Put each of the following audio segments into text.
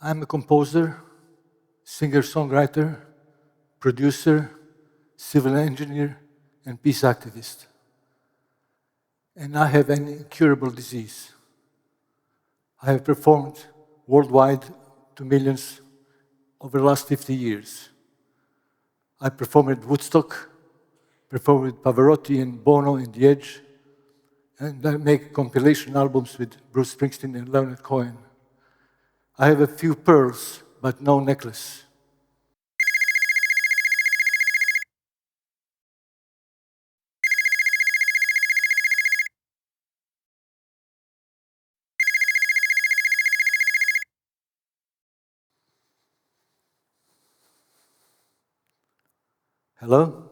I'm a composer, singer-songwriter, producer, civil engineer, and peace activist. And I have an incurable disease. I have performed worldwide to millions over the last 50 years. I performed at Woodstock, performed with Pavarotti and Bono in The Edge, and I make compilation albums with Bruce Springsteen and Leonard Cohen. I have a few pearls, but no necklace. Hello?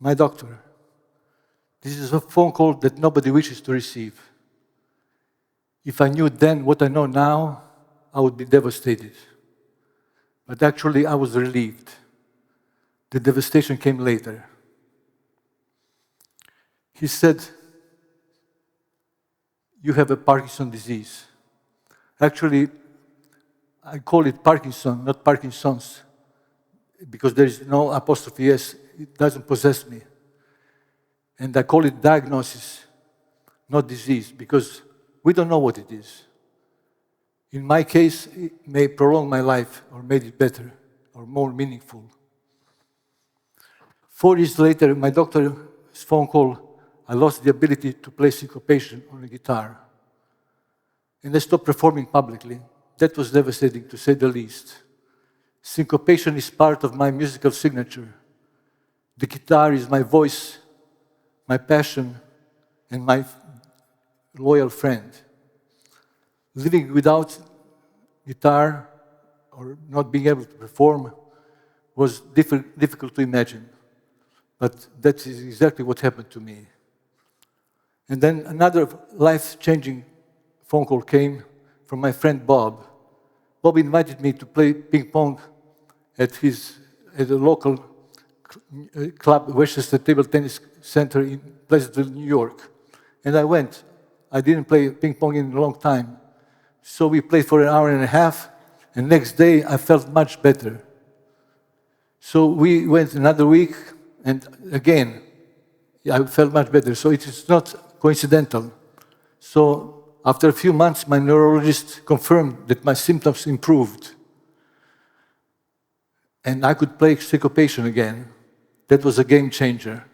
My doctor. This is a phone call that nobody wishes to receive. If I knew then what I know now, I would be devastated. But actually, I was relieved. The devastation came later. He said, "You have a Parkinson's disease." Actually, I call it Parkinson, not Parkinson's, because there is no apostrophe S. It doesn't possess me. And I call it diagnosis, not disease, because we don't know what it is. In my case, it may prolong my life or made it better or more meaningful. 4 years later, my doctor's phone call, I lost the ability to play syncopation on the guitar. And I stopped performing publicly. That was devastating, to say the least. Syncopation is part of my musical signature. The guitar is my voice, my passion, and my loyal friend. Living without guitar or not being able to perform was difficult to imagine. But that is exactly what happened to me. And then another life-changing phone call came from my friend Bob. Bob invited me to play ping pong at a local club, Westchester Table Tennis Center in Pleasantville, New York. And I went. I didn't play ping pong in a long time. So we played for an hour and a half, and next day I felt much better. So we went another week, and again, I felt much better. So it is not coincidental. So after a few months, my neurologist confirmed that my symptoms improved. And I could play syncopation again. That was a game changer.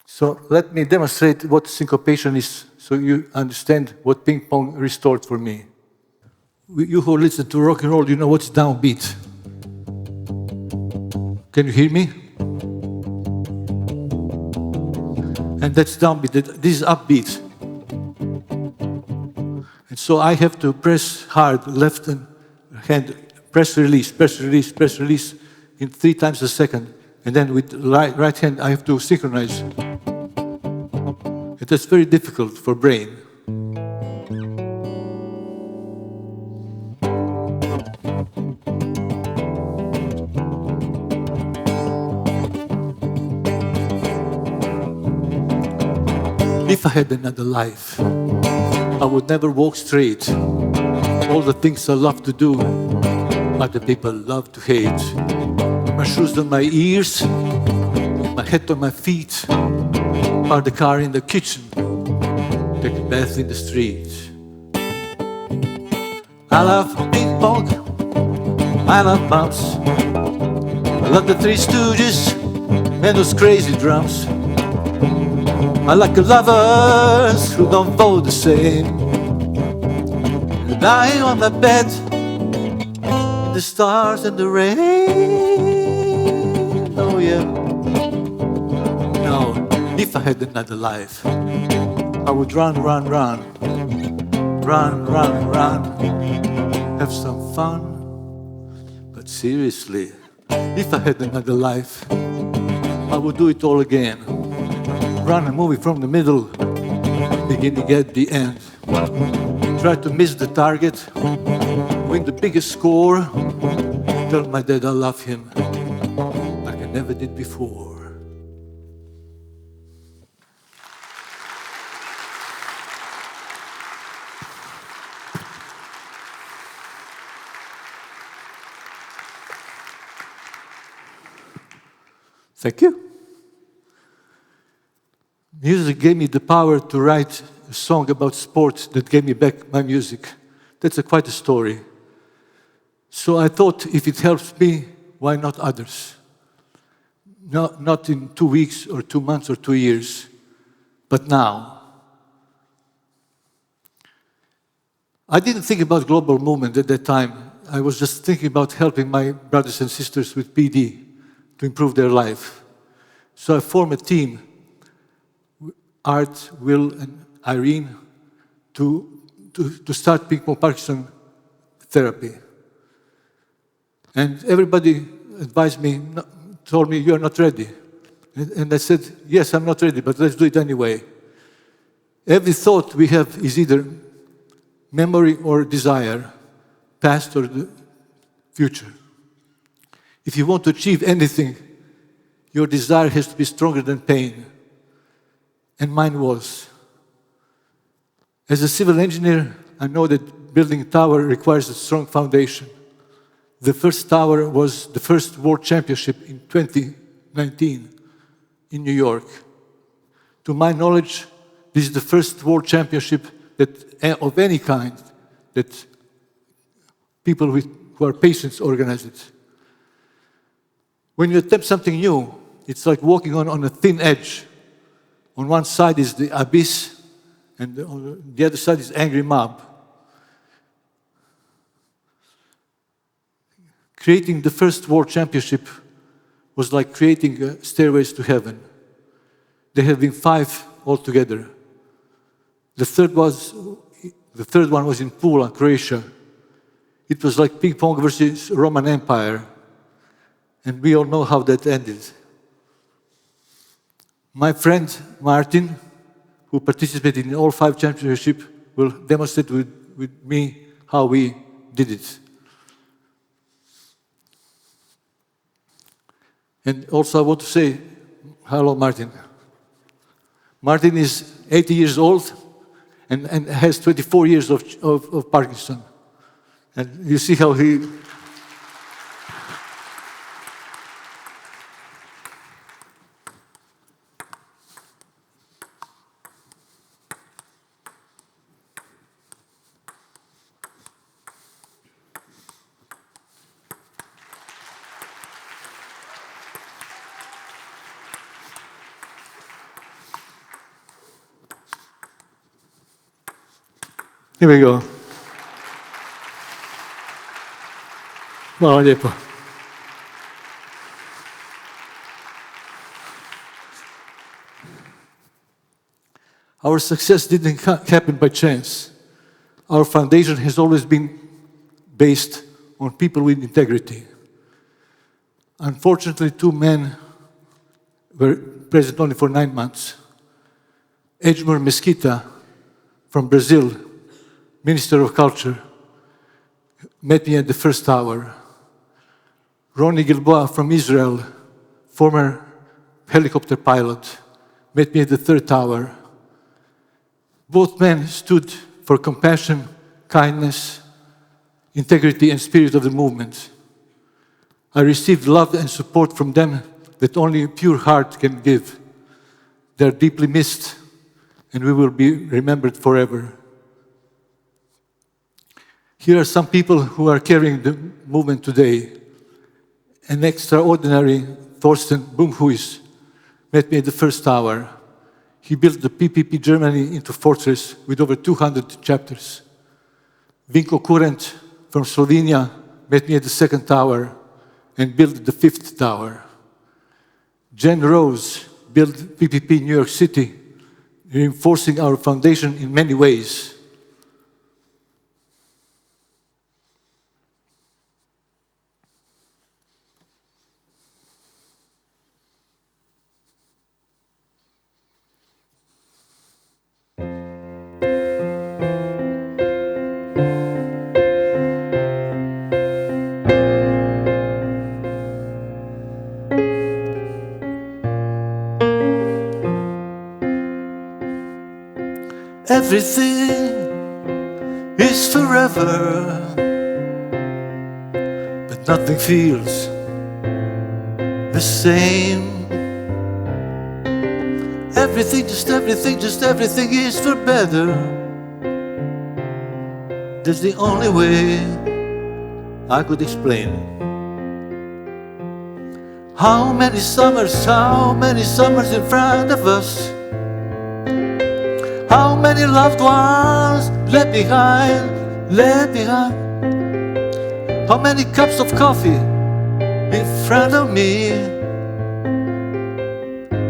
So let me demonstrate what syncopation is so you understand what ping pong restored for me. You who listen to rock and roll, you know what's downbeat. Can you hear me? And that's downbeat. This is upbeat. And so I have to press hard, left hand, press release, press release, press release in 3 times a second. And then with right hand, I have to synchronize. And that's very difficult for brain. If I had another life, I would never walk straight. All the things I love to do, other people love to hate. My shoes on my ears, my head on my feet, park the car in the kitchen, take a bath in the street. I love ping pong, I love bumps, I love the Three Stooges and those crazy drums. I like the lovers who don't vote the same, lying on my bed, in the stars and the rain. Oh yeah. No, if I had another life, I would run, run, run, run, run, run, have some fun. But seriously, if I had another life, I would do it all again. Run a movie from the middle, beginning at the end. Try to miss the target, win the biggest score, tell my dad I love him like I never did before. Thank you. Music gave me the power to write a song about sports that gave me back my music. That's quite a story. So I thought, if it helps me, why not others? Not in 2 weeks or 2 months or 2 years, but now. I didn't think about global movement at that time. I was just thinking about helping my brothers and sisters with PD to improve their life. So I formed a team, Art, Will, and Irene, to start ping-pong Parkinson therapy. And everybody advised me, told me, you're not ready. And I said, yes, I'm not ready, but let's do it anyway. Every thought we have is either memory or desire, past or the future. If you want to achieve anything, your desire has to be stronger than pain. And mine was. As a civil engineer, I know that building a tower requires a strong foundation. The first tower was the first World Championship in 2019 in New York. To my knowledge, this is the first World Championship of any kind that people who are patients organize it. When you attempt something new, it's like walking on a thin edge. On one side is the abyss, and on the other side is angry mob. Creating the first World Championship was like creating stairways to heaven. There have been 5 altogether. The third one was in Pula, Croatia. It was like ping pong versus Roman Empire. And we all know how that ended. My friend Martin, who participated in all 5 championships, will demonstrate with me how we did it. And also I want to say, hello Martin. Martin is 80 years old and has 24 years of Parkinson. And you see how he... Here we go. Hvala lijepo. Our success didn't happen by chance. Our foundation has always been based on people with integrity. Unfortunately, 2 men were present only for 9 months. Edmur Mesquita from Brazil, Minister of Culture, met me at the first tower. Ronnie Gilboa from Israel, former helicopter pilot, met me at the 3rd tower. Both men stood for compassion, kindness, integrity, and spirit of the movement. I received love and support from them that only a pure heart can give. They are deeply missed, and we will be remembered forever. Here are some people who are carrying the movement today. An extraordinary Thorsten Bumhuis met me at the first tower. He built the PPP Germany into fortress with over 200 chapters. Vinko Kurent from Slovenia met me at the 2nd tower and built the 5th tower. Jen Rose built PPP New York City, reinforcing our foundation in many ways. Everything is forever, but nothing feels the same. just everything is for better. That's the only way I could explain. How many summers in front of us? How many loved ones left behind? How many cups of coffee in front of me?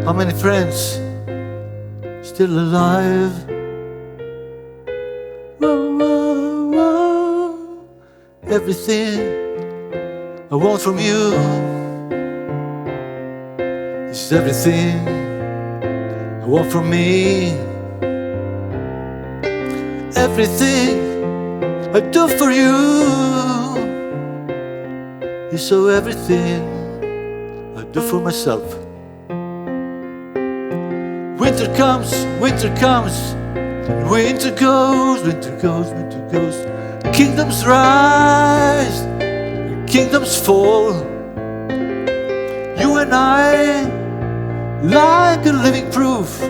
How many friends still alive? Whoa, whoa, whoa. Everything I want from you is everything I want from me. Everything I do for you is so everything I do for myself. Winter comes, winter goes, winter goes. Kingdoms rise, kingdoms fall. You and I, like a living proof.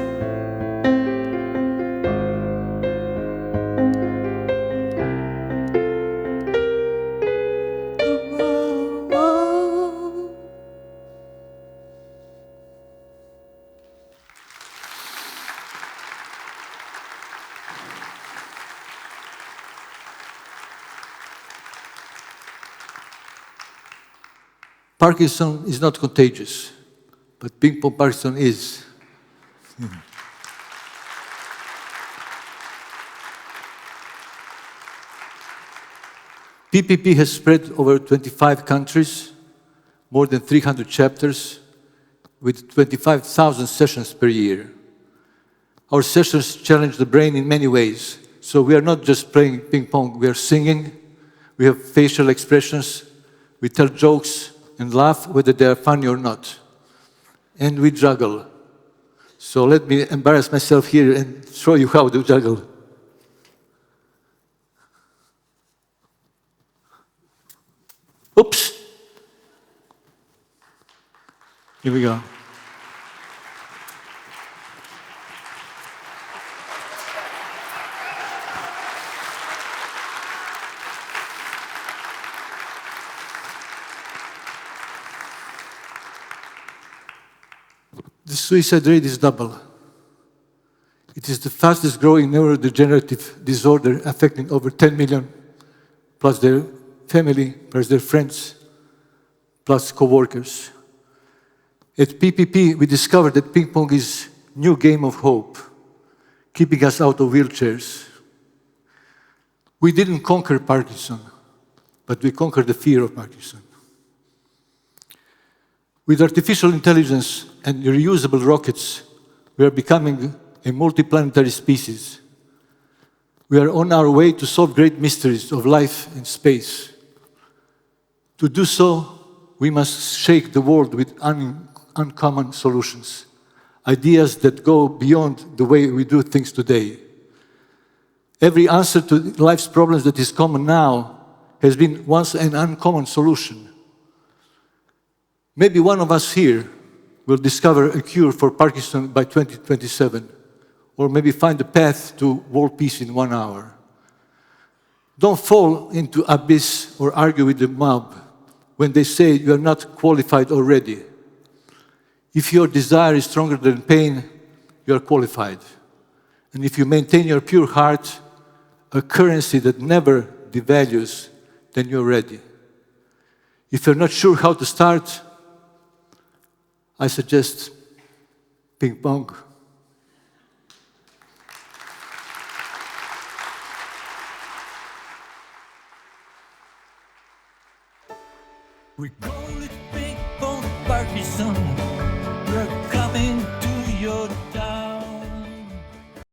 Parkinson is not contagious, but ping pong Parkinson is. PPP has spread over 25 countries, more than 300 chapters, with 25,000 sessions per year. Our sessions challenge the brain in many ways. So we are not just playing ping pong, we are singing, we have facial expressions, we tell jokes and laugh whether they are funny or not. And we juggle. So let me embarrass myself here and show you how to juggle. Oops. Here we go. The suicide rate is double. It is the fastest growing neurodegenerative disorder affecting over 10 million, plus their family, plus their friends, plus co-workers. At PPP, we discovered that ping pong is a new game of hope, keeping us out of wheelchairs. We didn't conquer Parkinson, but we conquered the fear of Parkinson. With artificial intelligence and reusable rockets, we are becoming a multiplanetary species. We are on our way to solve great mysteries of life and space. To do so, we must shake the world with uncommon solutions, ideas that go beyond the way we do things today. Every answer to life's problems that is common now has been once an uncommon solution. Maybe one of us here will discover a cure for Parkinson by 2027, or maybe find a path to world peace in 1 hour. Don't fall into abyss or argue with the mob when they say you are not qualified already. If your desire is stronger than pain, you are qualified. And if you maintain your pure heart, a currency that never devalues, then you're ready. If you're not sure how to start, I suggest ping pong. We call it ping pong Parkinson.